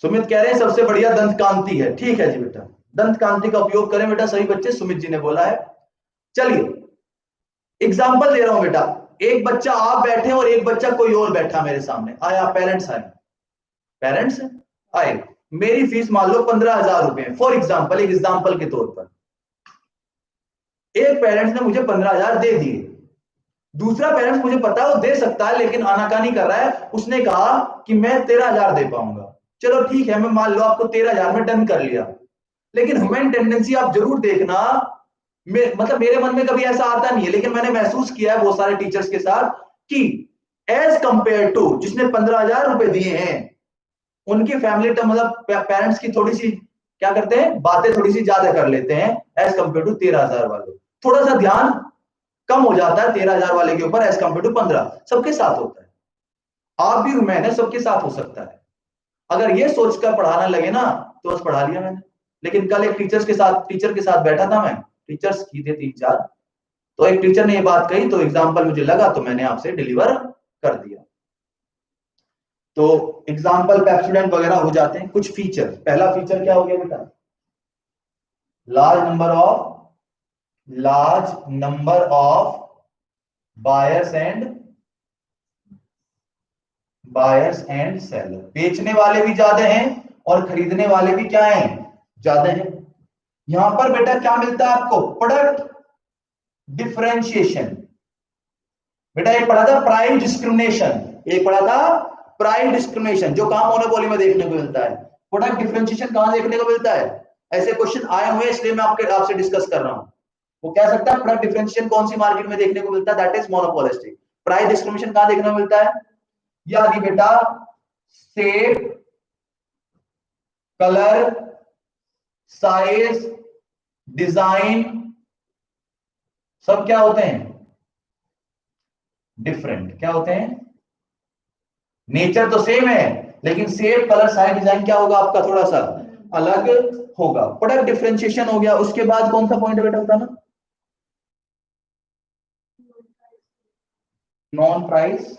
सुमित कह रहे हैं सबसे बढ़िया दंत कांति है। ठीक है जी बेटा, दंत कांति का उपयोग करें बेटा, सही बच्चे, सुमित जी ने बोला है। चलिए एग्जाम्पल दे रहा हूं बेटा, एक बच्चा आप बैठे और एक बच्चा कोई और बैठा मेरे सामने आया, पेरेंट्स आए, पेरेंट्स आए, मेरी फीस मान लो 15,000 रुपए फॉर एग्जाम्पल, एक एग्जाम्पल के तौर पर। एक पेरेंट्स ने मुझे 15,000 दे दिए, दूसरा पेरेंट्स मुझे पता है वो दे सकता है लेकिन आनाकानी कर रहा है, उसने कहा कि मैं 13,000 दे पाऊंगा। चलो ठीक है, मैं मान लो आपको 13,000 में डन कर लिया, लेकिन ह्यूमन टेंडेंसी आप जरूर देखना, मतलब मेरे मन में कभी ऐसा आता नहीं है, लेकिन मैंने महसूस किया है बहुत सारे टीचर्स के साथ कि एज कंपेयर टू जिसने 15,000 रुपए दिए हैं, उनकी फैमिली तो मतलब पेरेंट्स की थोड़ी सी क्या करते हैं, बातें थोड़ी सी ज्यादा कर लेते हैं एज कंपेयर टू 13,000 वाले। थोड़ा सा ध्यान कम हो जाता है 13,000 वाले के ऊपर एज कंपेयर टू 15। सबके साथ होता है, आप भी ह्यूमन है, सबके साथ हो सकता है। अगर ये सोचकर पढ़ाना लगे ना तो बस पढ़ा लिया मैंने। लेकिन कल एक टीचर के साथ बैठा था मैं, टीचर्स की थे 3-4, तो एक टीचर ने ये बात कही तो एग्जाम्पल मुझे लगा तो मैंने आपसे डिलीवर कर दिया। तो एग्जाम्पल पेप्सोडेंट वगैरह हो जाते हैं। कुछ फीचर, पहला फीचर क्या हो गया बेटा? Large number of buyers and seller. बेचने वाले भी ज्यादा हैं और खरीदने वाले भी क्या हैं? ज्यादा हैं। यहां पर बेटा क्या मिलता है आपको? Product differentiation. बेटा एक पढ़ा था प्राइस डिस्क्रिमिनेशन, एक पढ़ा था प्राइस डिस्क्रिमिनेशन, जो काम मोनोपोली में देखने को मिलता है। प्रोडक्ट डिफरेंशिएशन कहां देखने को मिलता है? ऐसे क्वेश्चन आए हुए इसलिए मैं आपसे डिस्कस कर रहा हूं। वो कह सकता है प्रोडक्ट डिफरेंशिएशन कौन सी मार्केट में देखने को मिलता है? That is monopolistic. Price discrimination कहां देखने को मिलता है? यानी बेटा शेप, कलर, साइज, डिजाइन सब क्या होते हैं? डिफरेंट। क्या होते हैं? नेचर तो सेम है लेकिन शेप, कलर, साइज, डिजाइन क्या होगा आपका? थोड़ा सा अलग होगा। प्रोडक्ट डिफरेंशिएशन हो गया। उसके बाद कौन सा पॉइंट है बेटा बताना? Non price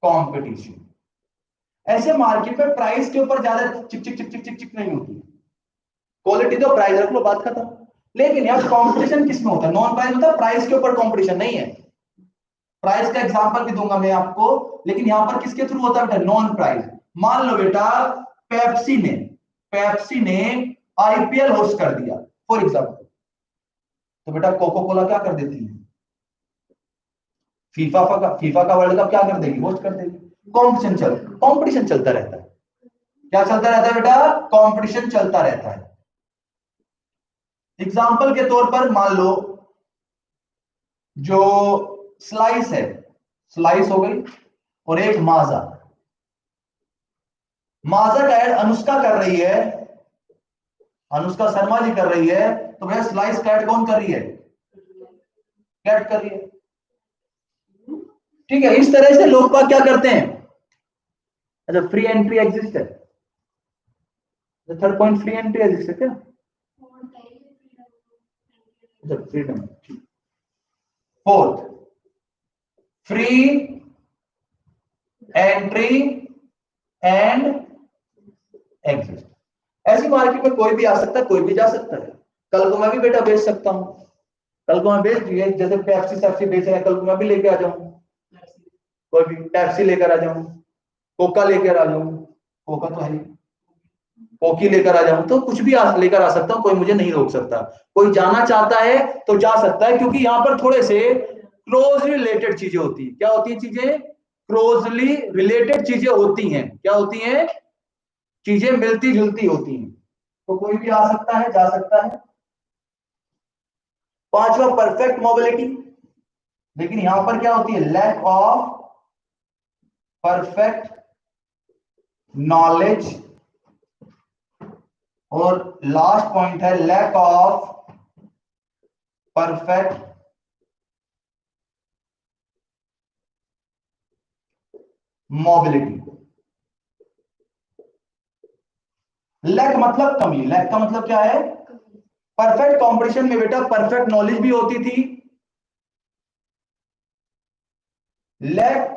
competition. ऐसे मार्केट में प्राइस के ऊपर ज्यादा चिक चिक चिक चिक चिक चिक नहीं होती, क्वालिटी तो प्राइस रख लो, बात खत्म। लेकिन यार कंपटीशन किस में होता है? नॉन प्राइस मतलब प्राइस के ऊपर कंपटीशन नहीं है। प्राइस का एग्जांपल भी दूंगा मैं आपको, लेकिन यहां पर किसके थ्रू होता है बेटा? Non price. मान लो बेटा पेप्सी ने आईपीएल होस्ट कर दिया फॉर एग्जांपल, तो बेटा कोको कोला क्या कर देती है? फीफा का वर्ल्ड कप क्या कर देगी? होस्ट कर देगी। कंपटीशन चलता रहता है। क्या चलता रहता है बेटा? कंपटीशन चलता रहता है। एग्जांपल के तौर पर मान लो जो स्लाइस है, स्लाइस हो गई, और एक माजा का ऐड अनुष्का कर रही है, अनुष्का शर्मा जी कर रही है, तो वह स्लाइस का ऐड कौन कर रही है? कैट कर रही है। ठीक है, इस तरह से लोग बाग क्या करते हैं? अच्छा, फ्री एंट्री एग्जिस्ट है। Third point, free entry exist है क्या? अच्छा, freedom. Fourth, free entry and exist. ऐसी मार्केट में कोई भी आ सकता है, कोई भी जा सकता है। कल को मैं भी बेटा बेच सकता हूं, कल को मैं बेच दिए, जैसे पेप्सी सेप्सी बेच रहे हैं, कल को मैं भी लेके आ जाऊं। कोई भी पेप्सी लेकर आ जाऊं, कोका लेकर आ जाऊं, कोका तो है, कोकी लेकर आ जाऊं, तो कुछ भी लेकर आ सकता हूं, कोई मुझे नहीं रोक सकता। कोई जाना चाहता है तो जा सकता है, क्योंकि यहाँ पर थोड़े से क्लोजली रिलेटेड चीजें होती है। क्या होती है चीजें? क्लोजली रिलेटेड चीजें होती हैं। क्या होती हैं? चीजें मिलती जुलती होती हैं, तो कोई भी आ सकता है, जा सकता है। पांचवा परफेक्ट मोबिलिटी, लेकिन यहां पर क्या होती है? Lack of perfect knowledge. और लास्ट पॉइंट है lack of perfect mobility. Lack मतलब कमी, लैक का मतलब क्या है? परफेक्ट कंपटीशन में बेटा परफेक्ट नॉलेज भी होती थी, लैक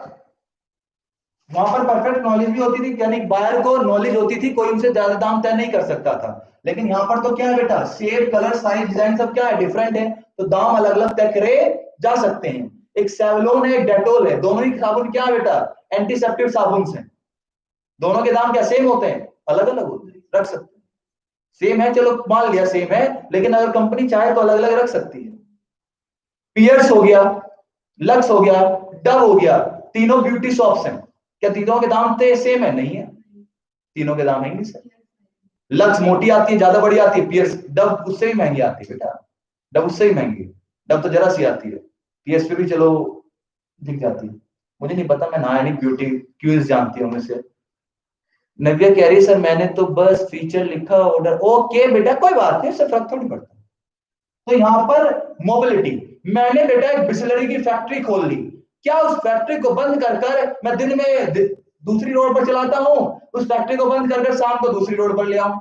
वहां पर परफेक्ट नॉलेज भी होती थी, यानी बायर को नॉलेज होती थी, कोई उनसे ज्यादा दाम तय नहीं कर सकता था। लेकिन यहां पर तो क्या है बेटा? शेप, कलर, साइज, डिजाइन सब क्या है? डिफरेंट है, तो दाम अलग अलग तय करे जा सकते हैं। एक सेवलोन है, एक डेटोल है, दोनों ही साबुन क्या है बेटा? एंटीसेप्टिक साबुन है। दोनों के दाम क्या सेम होते हैं? अलग अलग होते हैं, रख सकते हैं। सेम है, चलो मान लिया सेम है, लेकिन अगर कंपनी चाहे तो अलग अलग रख सकती है। पियर्स हो गया, लक्स हो गया, डव हो गया, तीनों ब्यूटी शॉप्स हैं। क्या तीनों के दाम थे सेम है? नहीं है, तीनों के दाम है नहीं सर। लक्स मोटी आती है, ज्यादा बड़ी आती है, पियर्स डव उससे भी महंगी आती है बेटा, डव उससे भी महंगी। डव तो जरा सी आती है, पियर्स पे भी चलो दिख जाती है। मुझे नहीं पता, मैं नया नहीं, ब्यूटी क्यूज जानती हूँ मुझसे। नव्या कह रही है सर मैंने तो बस फीचर लिखा, ऑर्डर। ओके बेटा कोई बात नहीं, उससे फर्क थोड़ी पड़ता। तो यहां पर मोबिलिटी, मैंने बेटा एक बिस्लरी की फैक्ट्री खोल ली, क्या उस फैक्ट्री को बंद कर कर मैं दिन में दूसरी रोड पर चलाता हूं? उस फैक्ट्री को बंद कर कर शाम को दूसरी रोड पर ले आऊं?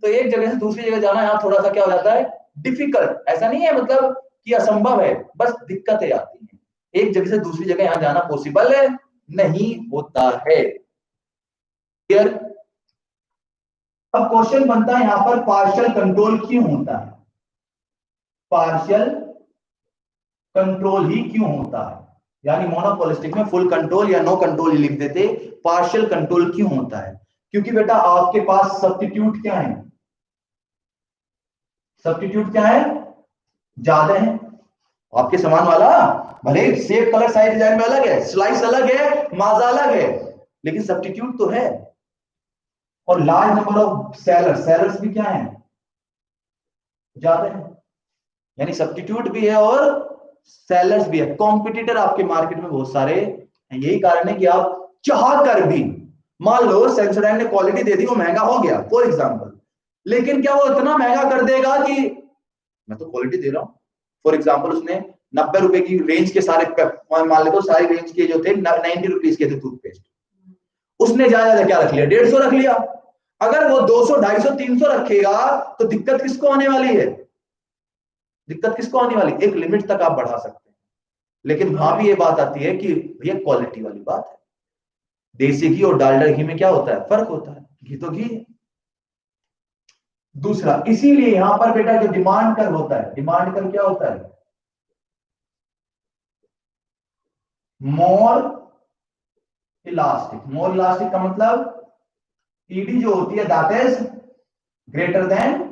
तो एक जगह से दूसरी जगह जाना यहाँ थोड़ा सा क्या हो जाता है? डिफिकल्ट। ऐसा नहीं है मतलब कि असंभव है, बस दिक्कतें आती हैं। एक जगह से दूसरी जगह यहाँ जाना पॉसिबल है नहीं होता है। क्लियर? अब क्वेश्चन बनता है यहां पर पार्शियल कंट्रोल क्यों होता है? पार्शियल कंट्रोल ही क्यों होता है? यानी मोनोपोलिस्टिक में फुल कंट्रोल या नो कंट्रोल ही लिख देते, पार्शियल कंट्रोल क्यों होता है? क्योंकि बेटा आपके पास सब्स्टिट्यूट क्या है? सब्स्टिट्यूट क्या है? ज्यादा है। आपके समान वाला भले शेप, कलर, साइज, डिजाइन में अलग है, स्लाइस अलग है, माजा अलग है, लेकिन सब्स्टिट्यूट तो है। और large number of sellers, sellers भी क्या है? ज्यादा है। यानी सब्स्टिट्यूट भी है और सेलर्स भी है, कॉम्पिटिटर आपके मार्केट में बहुत सारे हैं। यही कारण है कि आप चाह कर भी, मान लो सेंसोडाइन ने क्वालिटी दे दी, वो महंगा हो गया फॉर एग्जांपल, लेकिन क्या वो इतना महंगा कर देगा कि मैं तो क्वालिटी दे रहा हूं? फॉर एग्जांपल उसने 90 रुपए की रेंज के सारे, मान लेते सारी रेंज के जो थे 90 रुपीज के थे टूथपेस्ट, उसने ज्यादा क्या रख लिया? 150 रख लिया। अगर वो 200, 250, 300 रखेगा तो दिक्कत किसको आने वाली है? दिक्कत किसको आने वाली? एक लिमिट तक आप बढ़ा सकते हैं, लेकिन वहां भी ये बात आती है कि भैया क्वालिटी वाली बात है। देसी घी और डालडा घी में क्या होता है? फर्क होता है, घी तो घी है। दूसरा, इसीलिए यहां पर बेटा जो डिमांड कर होता है, डिमांड कर क्या होता है? मोर इलास्टिक। मोर इलास्टिक का मतलब ईडी जो होती है that is greater than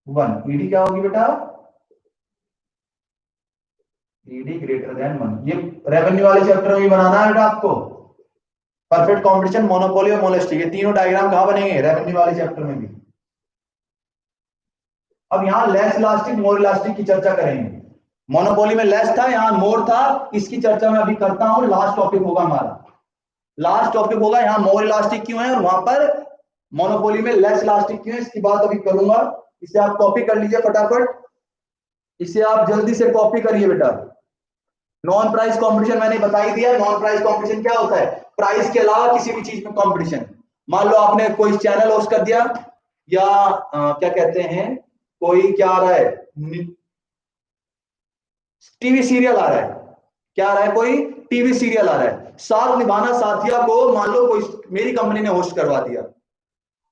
1। ED क्या होगी बेटा? ED greater than 1। ये रेवेन्यू वाले चैप्टर में भी बनाना है बेटा आपको। परफेक्ट कंपटीशन, मोनोपोली और मोनोस्टिक, ये तीनों डायग्राम कहां बनेंगे? रेवेन्यू वाले चैप्टर में भी। अब यहां लेस इलास्टिक, मोर इलास्टिक की चर्चा करेंगे। मोनोपोली में लेस था, यहां मोर था, इसकी चर्चा मैं अभी करता हूं, लास्ट टॉपिक होगा हमारा। लास्ट टॉपिक होगा यहां मोर इलास्टिक क्यों है और वहां पर मोनोपोली में लेस इलास्टिक क्यों है, इसकी बात अभी करूंगा। इसे आप कॉपी कर लीजिए फटाफट, इसे आप जल्दी से कॉपी करिए बेटा। नॉन प्राइस कंपटीशन मैंने बता ही दिया। नॉन प्राइस कंपटीशन क्या होता है? प्राइस के अलावा किसी भी चीज में कंपटीशन। मान लो आपने कोई चैनल होस्ट कर दिया, या क्या कहते हैं, कोई क्या आ रहा है, टीवी सीरियल आ रहा है, क्या आ रहा है? कोई टीवी सीरियल आ रहा है, साथ निभाना साथिया को मान लो कोई मेरी कंपनी ने होस्ट करवा दिया,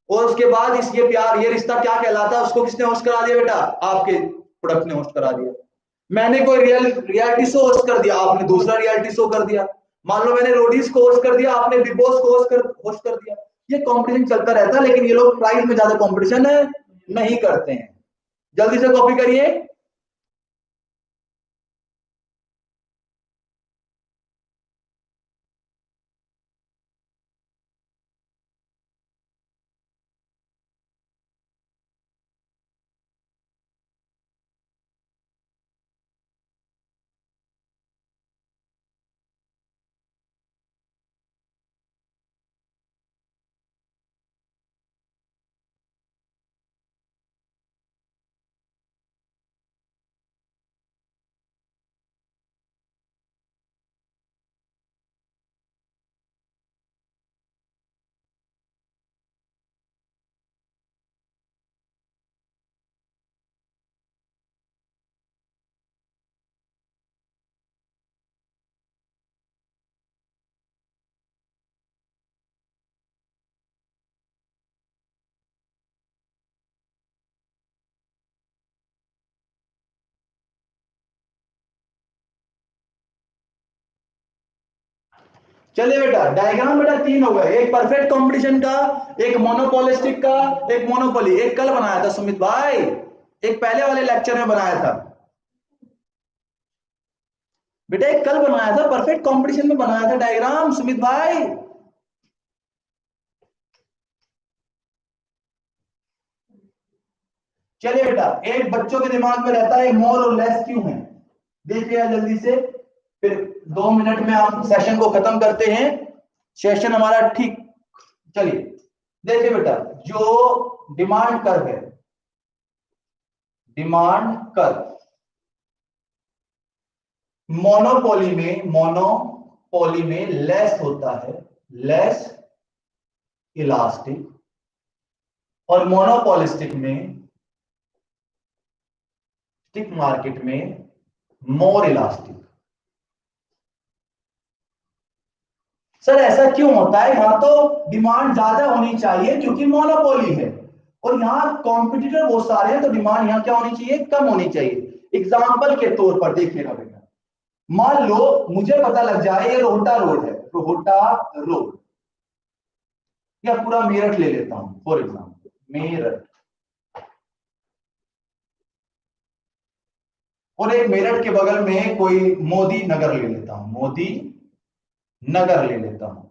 और उसके बाद इस ये प्यार ये रिश्ता क्या कहलाता है, उसको किसने होस्ट करा दिया बेटा? आपके प्रोडक्ट ने होस्ट करा दिया। मैंने कोई रियलिटी शो होस्ट कर दिया, आपने दूसरा रियलिटी शो कर दिया। मान लो मैंने रोडीज को होस्ट कर दिया, आपने बिग बॉस को होस्ट कर दिया। ये कंपटीशन चलता रहता है, लेकिन ये लोग प्राइज में ज्यादा कंपटीशन नहीं करते हैं। जल्दी से कॉपी करिए। चलिए बेटा, डायग्राम बेटा तीन हो गए, एक परफेक्ट कंपटीशन का, एक मोनोपोलिस्टिक का, एक मोनोपोली। एक कल बनाया था सुमित भाई, एक पहले वाले लेक्चर में बनाया था बेटा, एक कल बनाया था, परफेक्ट कंपटीशन में बनाया था डायग्राम सुमित भाई। चलिए बेटा, एक बच्चों के दिमाग में रहता है मोर और लेस क्यों है, देखिए जल्दी से, फिर 2 मिनट में हम सेशन को खत्म करते हैं। सेशन हमारा ठीक, चलिए देखिए बेटा, जो डिमांड कर्व है, डिमांड कर्व मोनोपोली में लेस होता है, लेस इलास्टिक, और मोनोपोलिस्टिक में, स्टिक मार्केट में मोर इलास्टिक। सर ऐसा क्यों होता है? यहां तो डिमांड ज्यादा होनी चाहिए क्योंकि मोनोपोली है, और यहाँ कॉम्पिटिटर बहुत सारे हैं, तो डिमांड यहाँ क्या होनी चाहिए? कम होनी चाहिए। एग्जाम्पल के तौर पर देखिएगा बेटा, मान लो मुझे पता लग जाए ये रोहटा रोड है, रोहटा रोड, या पूरा मेरठ ले लेता हूं फॉर एग्जाम्पल, मेरठ, और एक मेरठ के बगल में कोई मोदी नगर ले लेता हूं, मोदी नगर ले लेता हूं।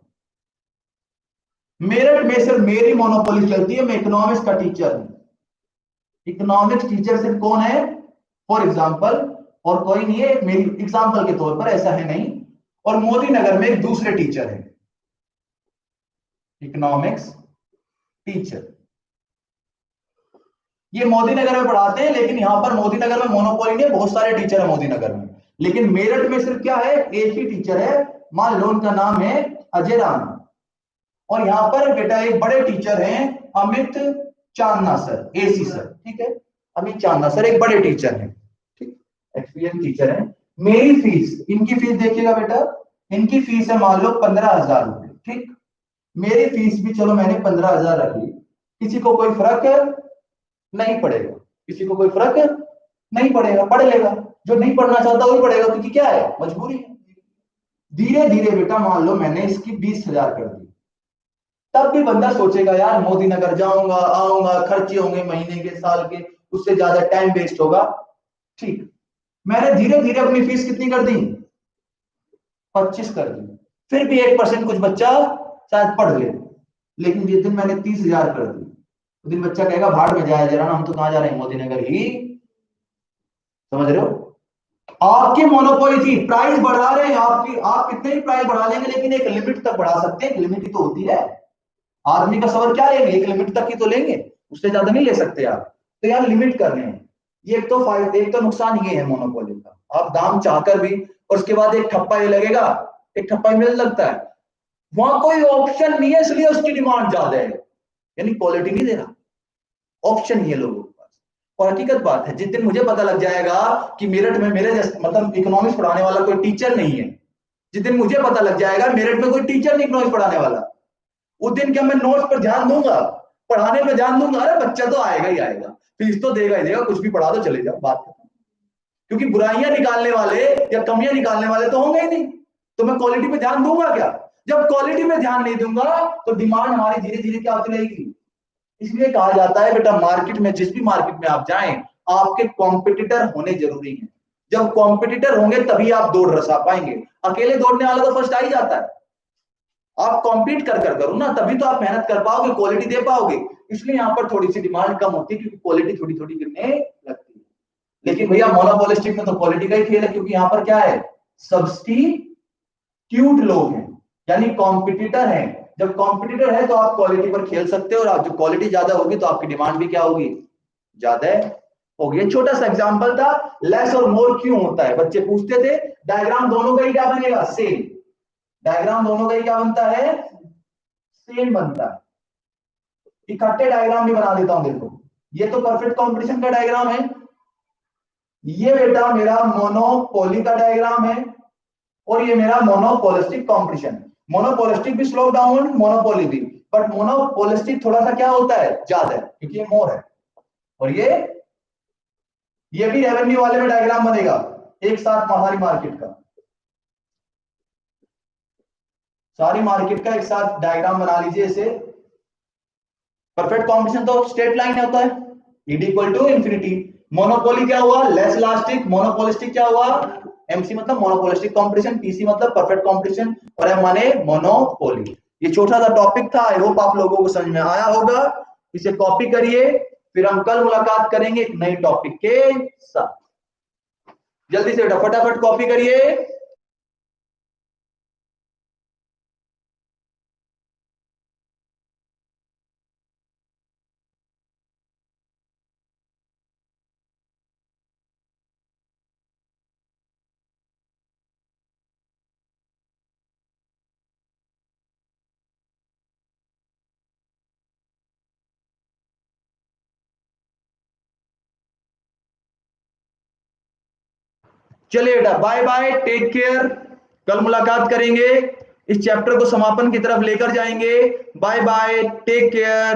मेरठ में सिर्फ मेरी मोनोपोली चलती है, मैं इकोनॉमिक्स का टीचर हूं, इकोनॉमिक्स टीचर सिर्फ कौन है? फॉर एग्जाम्पल, और कोई नहीं है, मेरी एग्जाम्पल के तौर पर, ऐसा है नहीं। और मोदी नगर में एक दूसरे टीचर है, इकोनॉमिक्स टीचर, ये मोदी नगर में पढ़ाते हैं, लेकिन यहां पर मोदी नगर में मोनोपोली नहीं है, बहुत सारे टीचर है मोदी नगर में, लेकिन मेरठ में सिर्फ क्या है? एक ही टीचर है, मान लो उनका नाम है अजय राणा, और यहां पर बेटा एक बड़े टीचर हैं Amit Chandna sir, AC sir, ठीक है, अमित चांदना सर एक बड़े टीचर हैं, ठीक, एक्सपीरियंस टीचर हैं। मेरी फीस, इनकी फीस देखिएगा बेटा, इनकी फीस है मान लो 15,000 रुपए, ठीक, मेरी फीस भी चलो मैंने 15,000 रख ली, किसी को कोई फर्क नहीं पड़ेगा, किसी को कोई फर्क नहीं पड़ेगा, पढ़ लेगा, जो नहीं पढ़ना चाहता वही पढ़ेगा, क्योंकि क्या है? मजबूरी है। धीरे धीरे बेटा मान लो मैंने इसकी 20,000 कर दी, तब भी बंदा सोचेगा यार मोदी नगर जाऊंगा आऊंगा, खर्चे होंगे महीने के, साल के, उससे ज्यादा टाइम वेस्ट होगा, ठीक, मैंने धीरे धीरे अपनी फीस कितनी कर दी? 25 कर दी, फिर भी 1% कुछ बच्चा शायद पढ़ ले, लेकिन जिस दिन मैंने 30,000 कर दी, उस दिन बच्चा कहेगा भाड़ में जाया जरा ना, हम तो कहां जा रहे हैं, मोदी नगर ही, समझ रहे हो? आपकी मोनोपोली थी, प्राइस बढ़ा रहे हैं आपकी, आप कितने ही प्राइस बढ़ा लेंगे, लेकिन एक लिमिट तक बढ़ा सकते हैं, एक लिमिट ही तो होती है, आदमी का सबर क्या लेंगे? एक लिमिट तक ही तो लेंगे, उससे ज्यादा नहीं ले सकते आप, तो यार लिमिट कर रहे हैं। ये एक तो फायदे, एक तो नुकसान ये है मोनोपोली का, आप दाम चाहकर भी, और उसके बाद एक ठप्पा ये लगेगा, एक ठप्पा ही मिलने लगता है, वहां कोई ऑप्शन नहीं है, इसलिए उसकी डिमांड ज्यादा है, यानी क्वालिटी नहीं दे रहा, ऑप्शन ही है लोगों के पास। और हकीकत बात है, जिस दिन मुझे पता लग जाएगा कि मेरठ में मेरे मतलब इकोनॉमिक्स पढ़ाने वाला कोई टीचर नहीं है, जिस दिन मुझे पता लग जाएगा मेरठ में कोई टीचर नहीं इकोनॉमिक्स पढ़ाने वाला, उस दिन क्या मैं नोट्स पर ध्यान दूंगा, पढ़ाने पे ध्यान दूंगा? अरे बच्चा तो आएगा ही आएगा, फीस तो देगा ही देगा, कुछ भी पढ़ा दो चले जाओ, बात खत्म। क्योंकि बुराइयां निकालने वाले या कमियां निकालने वाले तो होंगे ही नहीं, तो मैं क्वालिटी पे ध्यान दूंगा क्या? जब क्वालिटी पे ध्यान नहीं दूंगा तो डिमांड हमारी धीरे धीरे क्या होती रहेगी। इसलिए कहा जाता है बेटा, मार्केट में, जिस भी मार्केट में आप जाएं, आपके कॉम्पिटिटर होने जरूरी है। जब कॉम्पिटिटर होंगे तभी आप दौड़ रसा पाएंगे, अकेले दौड़ने वाला तो फर्स्ट आ ही जाता है। आप कॉम्पीट कर कर करो ना, तभी तो आप मेहनत कर पाओगे, क्वालिटी दे पाओगे। इसलिए यहाँ पर थोड़ी सी डिमांड कम होती है, क्योंकि क्वालिटी थोड़ी थोड़ी गिरने लगती है। लेकिन भैया मोनोपोलिस्टिक में तो क्वालिटी का ही खेल है, क्योंकि यहाँ पर क्या है, सब्स्टिट्यूट लोग हैं, यानी कॉम्पिटिटर है। जब कॉम्पिटिटर है तो आप क्वालिटी पर खेल सकते हो, और आप जो क्वालिटी ज्यादा होगी तो आपकी डिमांड भी क्या होगी, ज्यादा होगी। छोटा सा एग्जांपल था, लेस और मोर क्यों होता है, बच्चे पूछते थे। डायग्राम दोनों का ही क्या बनेगा, सेम। डायग्राम दोनों का ही क्या बनता है, सेम बनता है। इकट्ठे डायग्राम भी बना देता हूं, देखो ये तो परफेक्ट कंपटीशन का डायग्राम है, ये बेटा मेरा मोनोपोली का डायग्राम है, और ये मेरा मोनोपोलिस्टिक कंपटीशन। मोनोपोलिस्टिक भी स्लो डाउन, मोनोपोली भी, बट मोनोपोलिस्टिक थोड़ा सा क्या होता है, ज्यादा है, क्योंकि ये मोर है। और ये भी रेवेन्यू वाले में डायग्राम बनेगा एक साथ, सारी मार्केट का, सारी मार्केट का एक साथ डायग्राम बना लीजिए इसे। परफेक्ट कॉम्पिटिशन तो स्ट्रेट लाइन होता है, ED equal to infinity. Monopoly क्या हुआ, लेस इलास्टिक। मोनोपोलिस्टिक क्या हुआ, एमसी मतलब मोनोपोलिस्टिक कंपटीशन, पीसी मतलब परफेक्ट कंपटीशन, और एम माने मोनोपोली। ये छोटा सा टॉपिक था, आई होप आप लोगों को समझ में आया होगा। इसे कॉपी करिए, फिर हम कल मुलाकात करेंगे एक नए टॉपिक के साथ। जल्दी से फटाफट कॉपी करिए। चलिए बेटा, बाय बाय, टेक केयर, कल मुलाकात करेंगे, इस चैप्टर को समापन की तरफ लेकर जाएंगे। Bye bye, take care.